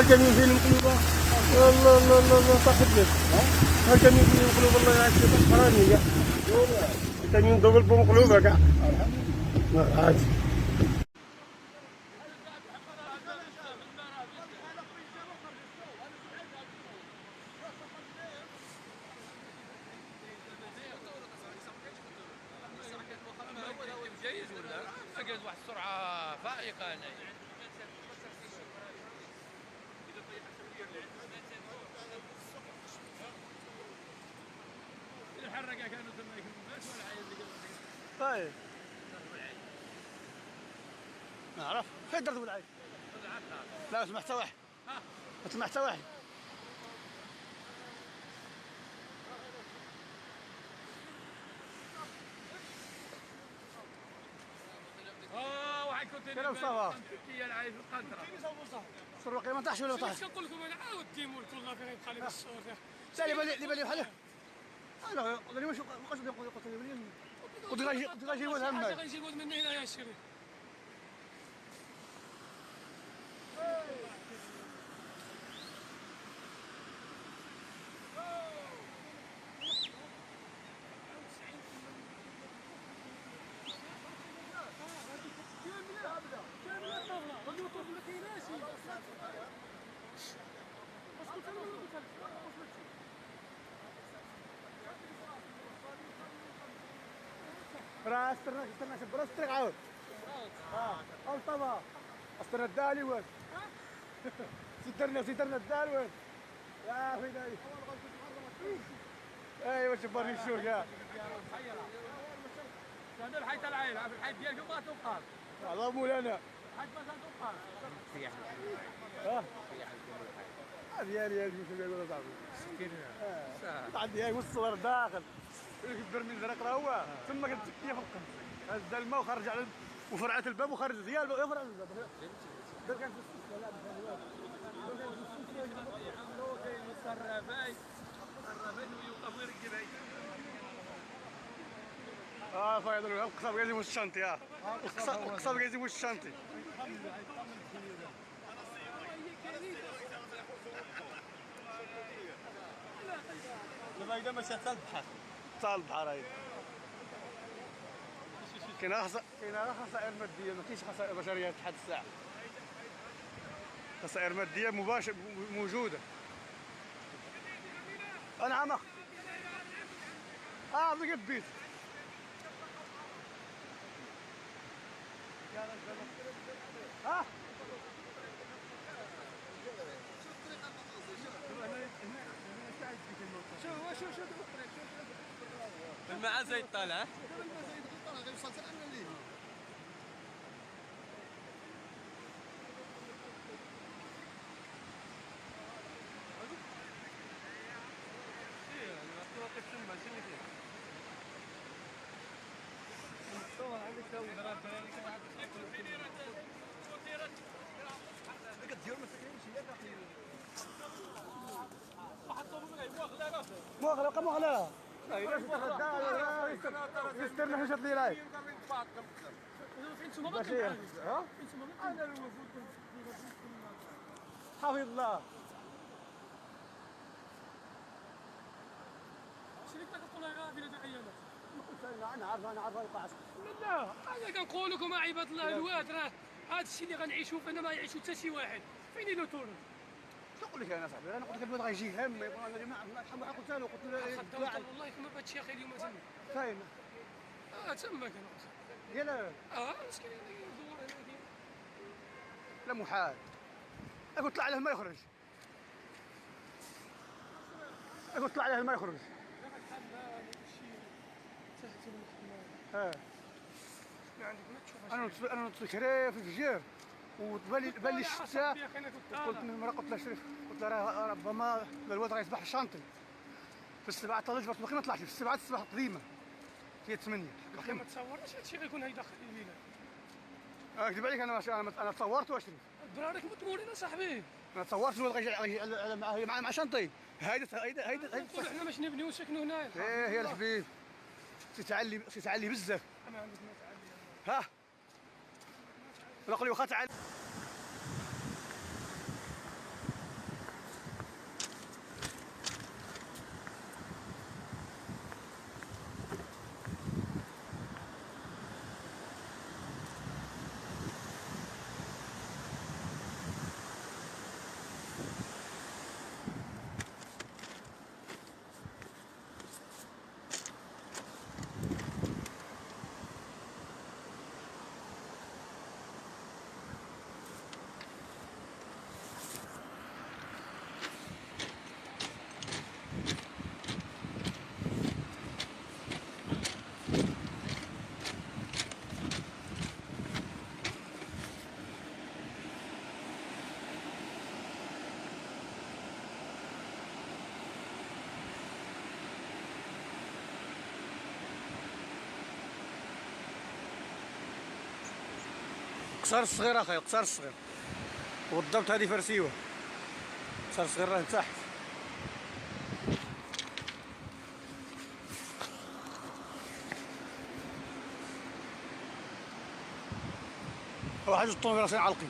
الكمين فين مقلوبه؟ الله الله الله الله طاحت لك. ها الكمين فين مقلوبه الله يعافيك حرامي كاع. الكمين دوبل بمقلوبه كاع. عادي. جيد ولا قاعد واحد السرعه فائقه هنا. الحركه كانوا ثم يكملوش ولا عايز طيب ما نعرف فين درت بالعيد. لا سمعت واحد. ما سمعت واحد. واحد كنت كلام صافا هي العايز القنطره السروقي ما طاحش ولا طاح. اش كنقول لكم انا عاود تيمور كل فين يبقى لي الصور. لا اللي بالي بحاله. انا قال واش قلت غاجي الواد همك. غنجي الواد من هنا يا شريف. راه استنى شوف راه استنى عاود. او طبا استنى الدالي وين. سيدرنا الدال وين. يا فيداي. ايوا شوف برني الشوق يا. هذا الحي تاع العائله في الحي ديالكم ما تبقى. الله مولانا. حاج ما تبقى. ديالي يا شوف يقول صاحبي. عندي هاي والصور داخل. البرميل زرق راه هو ثم قلت كيف فوق هز الماء وخرج على وفرعت الباب وخرج ديال يفرع الباب. درك كان الصرافي ويوقف ويركب هاي. فايض القصاب قاعد يمش الشنطي. القصاب قاعد يمش الشنطي. الفايده ماشي حتى البحر. حتى البحر هاي. كاينه خسائر ماديه ما كاينش خسائر بشريه لحد الساعه. خسائر ماديه مباشره موجوده. نعم اخ. ضيق البيت. ها شو الماء زي طالع. مغلقه مغلقه. يسترنا حشت لي راي. حفظ الله. شريك تقول لها غافله تاع ايامات. انا عارف القاعه. لا انا كنقول لكم عباد الله الواد راه هذا الشيء اللي غنعيشوا فينا ما يعيشوا حتى شي واحد. فين له تونس؟ نقول لك انا صاحبي انا قلت لك الواد غيجي هم يا جماعه قلت له والله كما بات شي اخي اليوم تما. فين؟ تما كان يلا مسكين يدور هنا. لا محال. قلت طلع عليه ما يخرج. قلت طلع عليه ما يخرج. انا نطلق هنا في الفجير وتبان لي الشتاء. قلت للمراه قلت لها شريف قلت لها راه ربما الواد راه يصبح الشانطي في السبعه تاع الفجر باقي ما طلعش في السبعه الصباح قديمه هي 8 باقي ما تصورش هادشي غيكون هيداخل البلاد. اكذب عليك انا تصورت اشرف. برارك متمورين اصاحبي. انا تصورت الواد غيجي مع شنطي. هيدا نقولوا حنا باش نبنيو نسكنوا هنايا. ايه يا الحبيب سي تعلي بزاف. انا عندك ما تعلي. ها نقول لي واخا تعلي القصار الصغير اخي، القصار الصغير. وبالضبط هذه فرسيوه. القصار الصغير راه تحت. واحد جوج طون راسين عالقين.